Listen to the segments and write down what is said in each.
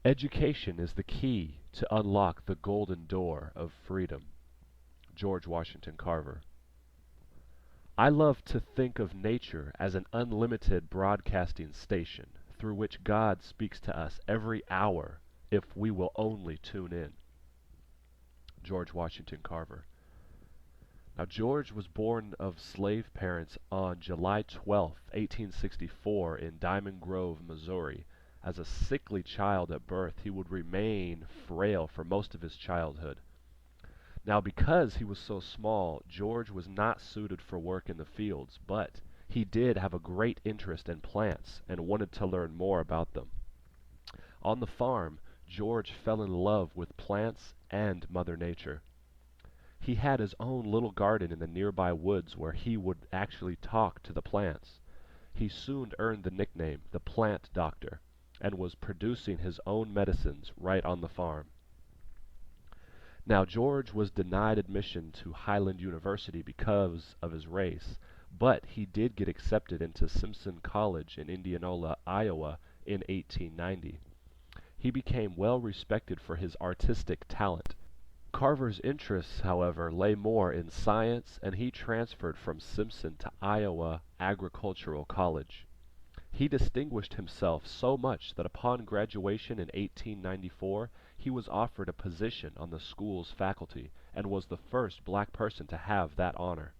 Education is the key to unlock the golden door of freedom. George Washington Carver. I love to think of nature as an unlimited broadcasting station through which God speaks to us every hour if we will only tune in. George Washington Carver. Now, George was born of slave parents on July 12, 1864, in Diamond Grove, Missouri. As a sickly child at birth, he would remain frail for most of his childhood. Now, because he was so small, George was not suited for work in the fields, but he did have a great interest in plants and wanted to learn more about them. On the farm, George fell in love with plants and Mother Nature. He had his own little garden in the nearby woods where he would actually talk to the plants. He soon earned the nickname the Plant Doctor and was producing his own medicines right on the farm. Now, George was denied admission to Highland University because of his race, but he did get accepted into Simpson College in Indianola, Iowa in 1890. He became well respected for his artistic talent. Carver's interests, however, lay more in science, and he transferred from Simpson to Iowa Agricultural College. He distinguished himself so much that upon graduation in 1894, he was offered a position on the school's faculty and was the first black person to have that honor.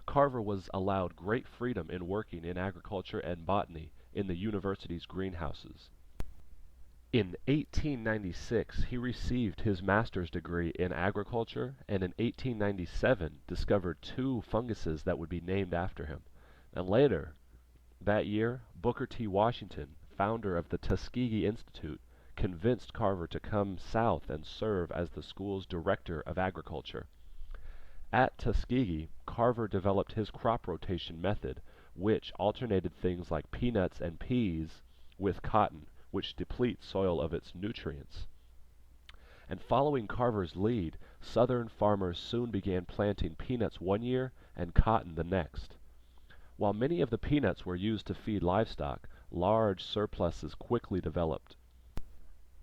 Carver was allowed great freedom in working in agriculture and botany in the university's greenhouses. In 1896, he received his master's degree in agriculture, and in 1897 discovered two funguses that would be named after him. And later that year, Booker T. Washington, founder of the Tuskegee Institute, convinced Carver to come south and serve as the school's director of agriculture. At Tuskegee, Carver developed his crop rotation method, which alternated things like peanuts and peas with cotton, which depletes soil of its nutrients. And following Carver's lead, Southern farmers soon began planting peanuts one year and cotton the next. While many of the peanuts were used to feed livestock, large surpluses quickly developed.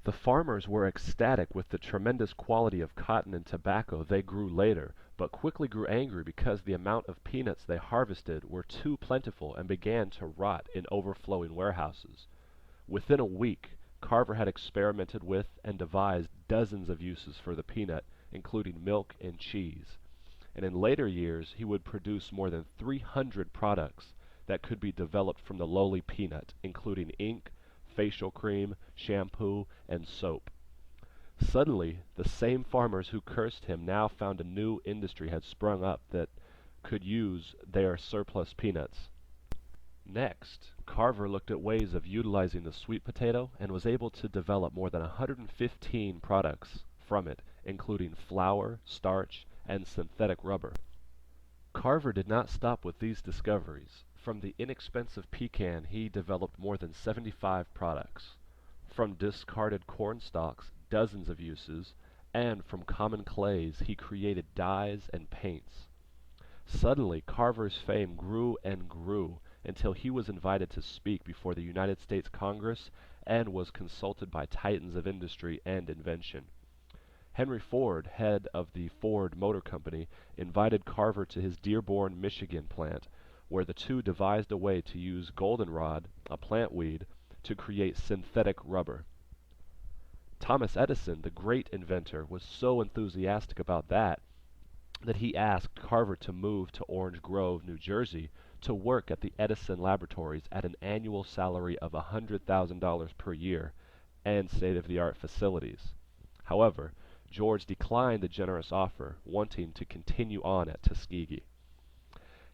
The farmers were ecstatic with the tremendous quality of cotton and tobacco they grew later, but quickly grew angry because the amount of peanuts they harvested were too plentiful and began to rot in overflowing warehouses. Within a week, Carver had experimented with and devised dozens of uses for the peanut, including milk and cheese. And in later years, he would produce more than 300 products that could be developed from the lowly peanut, including ink, facial cream, shampoo, and soap. Suddenly, the same farmers who cursed him now found a new industry had sprung up that could use their surplus peanuts. Next, Carver looked at ways of utilizing the sweet potato and was able to develop more than 115 products from it, including flour, starch, and synthetic rubber. Carver did not stop with these discoveries. From the inexpensive pecan, he developed more than 75 products. From discarded corn stalks, dozens of uses, and from common clays, he created dyes and paints. Suddenly, Carver's fame grew and grew until he was invited to speak before the United States Congress and was consulted by titans of industry and invention. Henry Ford, head of the Ford Motor Company, invited Carver to his Dearborn, Michigan plant, where the two devised a way to use goldenrod, a plant weed, to create synthetic rubber. Thomas Edison, the great inventor, was so enthusiastic about that he asked Carver to move to Orange Grove, New Jersey, to work at the Edison Laboratories at an annual salary of $100,000 per year and state-of-the-art facilities. However, George declined the generous offer, wanting to continue on at Tuskegee.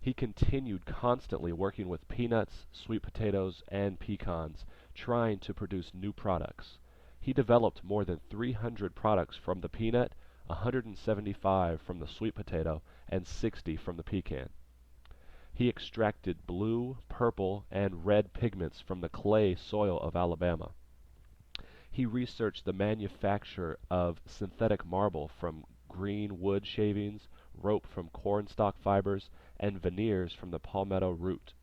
He continued constantly working with peanuts, sweet potatoes, and pecans, trying to produce new products. He developed more than 300 products from the peanut, 175 from the sweet potato, and 60 from the pecan. He extracted blue, purple, and red pigments from the clay soil of Alabama. He researched the manufacture of synthetic marble from green wood shavings, rope from cornstalk fibers, and veneers from the palmetto root.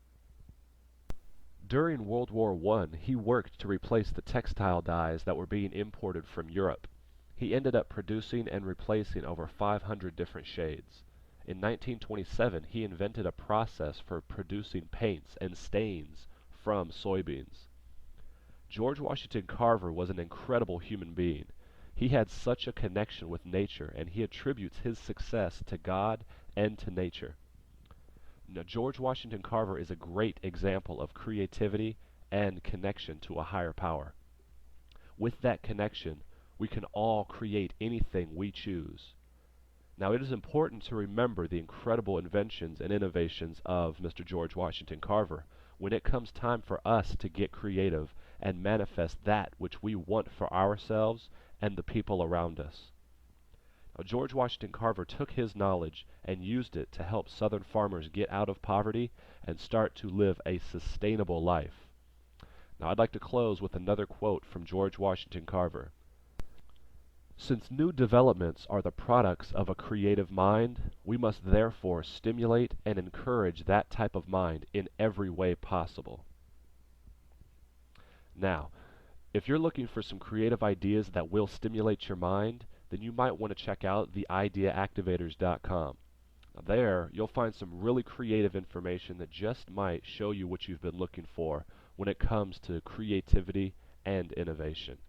during World War I, he worked to replace the textile dyes that were being imported from Europe. He ended up producing and replacing over 500 different shades. In 1927, he invented a process for producing paints and stains from soybeans. George Washington Carver was an incredible human being. He had such a connection with nature, and he attributes his success to God and to nature. Now, George Washington Carver is a great example of creativity and connection to a higher power. With that connection, we can all create anything we choose. Now, it is important to remember the incredible inventions and innovations of Mr. George Washington Carver when it comes time for us to get creative and manifest that which we want for ourselves and the people around us. Now, George Washington Carver took his knowledge and used it to help Southern farmers get out of poverty and start to live a sustainable life. Now, I'd like to close with another quote from George Washington Carver. Since new developments are the products of a creative mind, we must therefore stimulate and encourage that type of mind in every way possible. Now, if you're looking for some creative ideas that will stimulate your mind, then you might want to check out theideaactivators.com. There, you'll find some really creative information that just might show you what you've been looking for when it comes to creativity and innovation.